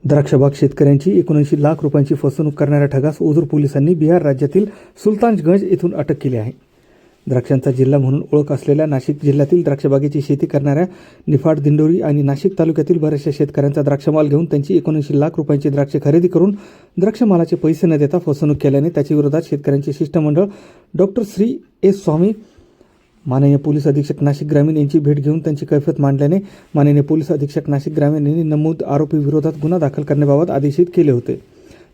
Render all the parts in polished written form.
द्राक्षबाग शेतकऱ्यांची 79 लाख रुपयांची फसवणूक करणाऱ्या ठगास ओझर पोलिसांनी बिहार राज्यातील सुलतानगंज येथून अटक केली आहे. द्राक्षांचा जिल्हा म्हणून ओळख असलेल्या नाशिक जिल्ह्यातील द्राक्षबागेची शेती करणाऱ्या निफाड, दिंडोरी आणि नाशिक तालुक्यातील बऱ्याचशा शेतकऱ्यांचा द्राक्षमाल घेऊन त्यांची 79 लाख रुपयांची द्राक्षे खरेदी करून द्राक्षमालाचे पैसे न देता फसवणूक केल्याने त्याच्या विरोधात शेतकऱ्यांचे शिष्टमंडळ डॉक्टर श्री एस स्वामी, माननीय पोलीस अधीक्षक नाशिक ग्रामीण यांची भेट घेऊन त्यांची कैफियत मांडल्याने माननीय पोलीस अधीक्षक नाशिक ग्रामीण यांनी नमूद आरोपी विरोधात गुन्हा दाखल करण्याबाबत आदेशित केले होते.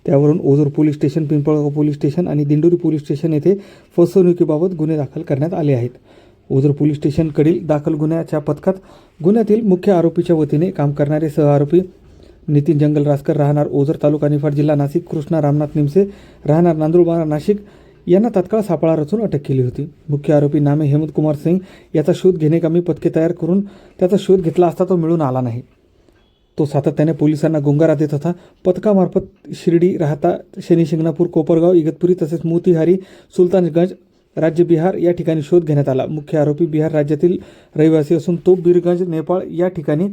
त्यावरून Ozar police station, Pimpalgaon police station आणि दिंडोरी पोलीस स्टेशन येथे फसवणुकीबाबत गुन्हे दाखल करण्यात आले आहेत. ओझर पोलीस स्टेशनकडील दाखल गुन्ह्याच्या पथकात गुन्ह्यातील मुख्य आरोपीच्या वतीने काम करणारे सहआरोपी नितीन जंगल रासकर, राहणार ओझर, तालुका निफाड, जिल्हा नाशिक, कृष्णा रामनाथ निमसे, राहणार नांदुरबारा, नाशिक यांना तात्काळ सापळा रचून अटक केली होती. मुख्य आरोपी नामे हेमंत कुमार सिंग याचा शोध घेण्याकामी पथके तयार करून त्याचा शोध घेतला असता तो मिळून आला नाही. तो सातत्याने पोलिसांना गुंगारा देत होता. पथकामार्फत शिर्डी, राहता, शनी शिंगणापूर, कोपरगाव, इगतपुरी तसेच मोतीहारी, सुलतानगंज, राज्य बिहार या ठिकाणी शोध घेण्यात आला. मुख्य आरोपी बिहार राज्यातील रहिवासी असून तो बीरगंज, नेपाळ या ठिकाणी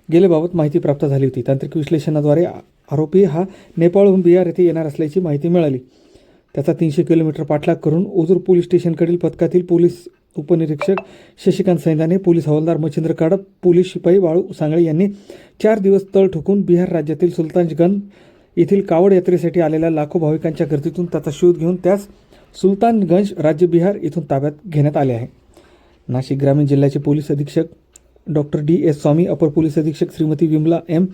गेल्याबाबत माहिती प्राप्त झाली होती. तांत्रिक विश्लेषणाद्वारे आरोपी हा नेपाळहून बिहार येथे येणार असल्याची माहिती मिळाली. त्याचा 300 किलोमीटर पाठलाग करून ओझर पोलीस स्टेशनकडील पथकातील पोलीस उपनिरीक्षक शशिकांत सैंदाने, पोलीस हवालदार मच्छिंद्र कडप, पोलीस शिपाई बाळू सांगळे यांनी 4 दिवस तळ ठोकून बिहार राज्यातील सुलतानगंज येथील कावड यात्रेसाठी आलेल्या लाखो भाविकांच्या गर्दीतून त्याचा शोध घेऊन त्यास सुलतानगंज, राज्य बिहार येथून ताब्यात घेण्यात आले आहे. नाशिक ग्रामीण जिल्ह्याचे पोलीस अधीक्षक डॉक्टर डी एस स्वामी, अपर पोलीस अधीक्षक श्रीमती विमला एम,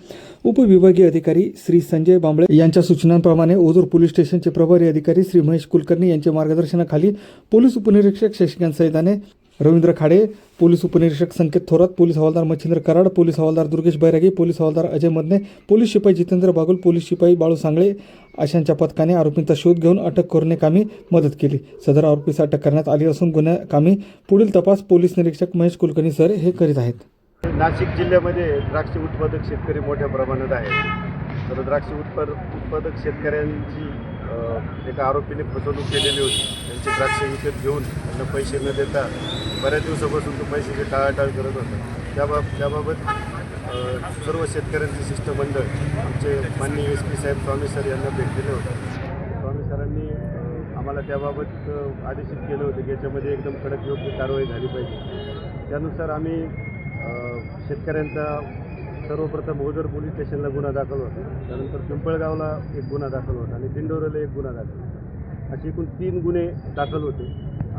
उपविभागीय अधिकारी श्री संजय बांबळे यांच्या सूचनांप्रमाणे ओझर पोलीस स्टेशनचे प्रभारी अधिकारी श्री महेश कुलकर्णी यांच्या मार्गदर्शनाखाली पोलीस उपनिरीक्षक शशिकांत सैदाने, रवींद्र खाडे, पोलीस उपनिरीक्षक संकेत थोरात, पोलीस हवालदार मच्छिंद्र कराड, पोलीस हवालदार दुर्गेश बैरागी, पोलीस हवालदार अजय मदने, पोलीस शिपाई जितेंद्र बागुल, पोलीस शिपाई बाळू सांगळे अशांच्या पथकाने आरोपींचा शोध घेऊन अटक करण्याकामी मदत केली. सदर आरोपीस अटक करण्यात आली असून गुन्ह्याकामी पुढील तपास पोलीस निरीक्षक महेश कुलकर्णी सर हे करीत आहेत. नाशिक जिल्ह्यामध्ये द्राक्ष उत्पादक शेतकरी मोठ्या प्रमाणात आहेत. तर द्राक्ष उत्पादक शेतकऱ्यांची एका आरोपीने फसवणूक केलेली होती. त्यांचे द्राक्ष विकत घेऊन त्यांना पैसे न देता बऱ्याच दिवसापासून तो पैशाची टाळाटाळ करत होता. त्याबाबत सर्व शेतकऱ्यांचे शिष्टमंडळ आमचे माननीय SP साहेब स्वामी सर यांना भेटलेले होते. स्वामी सरांनी आम्हाला त्याबाबत आदेशित केलं होतं की याच्यामध्ये एकदम कडक योग्य कारवाई झाली पाहिजे. त्यानुसार आम्ही शेतकऱ्यांचा सर्वप्रथम ओझर पोलीस स्टेशनला गुन्हा दाखल होता, त्यानंतर पिंपळगावला एक गुन्हा दाखल होता आणि दिंडोरीला एक गुन्हा दाखल होता. असे एकूण 3 गुन्हे दाखल होते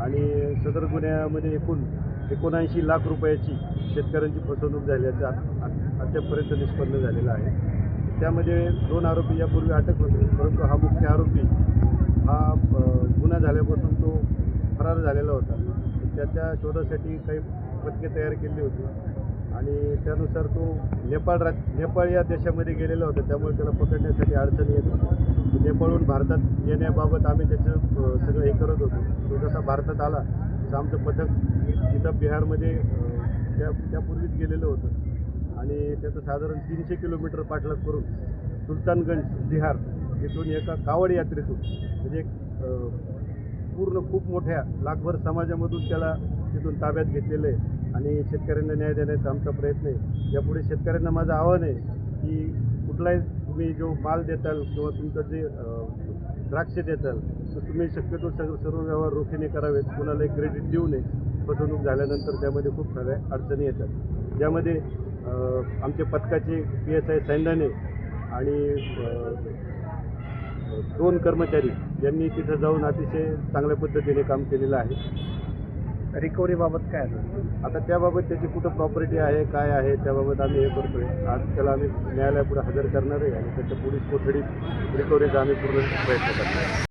आणि सदर गुन्ह्यामध्ये एकूण 79 लाख रुपयाची शेतकऱ्यांची फसवणूक झाल्याचं अद्यापपर्यंत निष्पन्न झालेलं आहे. त्यामध्ये 2 आरोपी यापूर्वी अटक होते, परंतु हा मुख्य आरोपी हा गुन्हा झाल्यापासून तो फरार झालेला होता. त्याच्या शोधासाठी काही पथके तयार केली होती आणि त्यानुसार तो नेपाळ या देशामध्ये गेलेला होता. त्यामुळे त्याला पकडण्यासाठी अडचणी येत होती. नेपाळहून भारतात येण्याबाबत आम्ही त्याचं सगळं हे करत होतो. तो जसा भारतात आला तसं आमचं पथक तिथं बिहारमध्ये त्यापूर्वीच गेलेलं होतं आणि त्याचं साधारण 300 किलोमीटर पाठलाग करून सुलतानगंज, बिहार येथून एका कावड यात्रेतून म्हणजे पूर्ण खूप मोठ्या लाखभर समाजामधून त्याला तिथून ताब्यात घेतलेलं आहे आणि शेतकऱ्यांना न्याय देण्याचा आमचा प्रयत्न आहे. यापुढे शेतकऱ्यांना माझं आव्हान आहे की कुठलाही तुम्ही जो माल देताल किंवा तुमचं जे द्राक्ष देताल तर तुम्ही शक्यतो सर्व व्यवहार रोखीने करावेत. कुणालाही क्रेडिट देऊ नये. फसवणूक झाल्यानंतर त्यामध्ये खूप साऱ्या अडचणी येतात. ज्यामध्ये आमचे पथकाचे PSI सैंदाने आणि 2 कर्मचारी यांनी तिथं जाऊन अतिशय चांगल्या पद्धतीने काम केलेलं आहे. रिकव्हरीबाबत काय आता त्याबाबत त्याची कुठं प्रॉपर्टी आहे, काय आहे, त्याबाबत आम्ही हे करतोय. आज त्याला आम्ही न्यायालयापुढे हजर करणार आहे आणि त्याच्या पोलीस कोठडीत रिकव्हरीचा आम्ही पूर्ण प्रयत्न करणार आहे.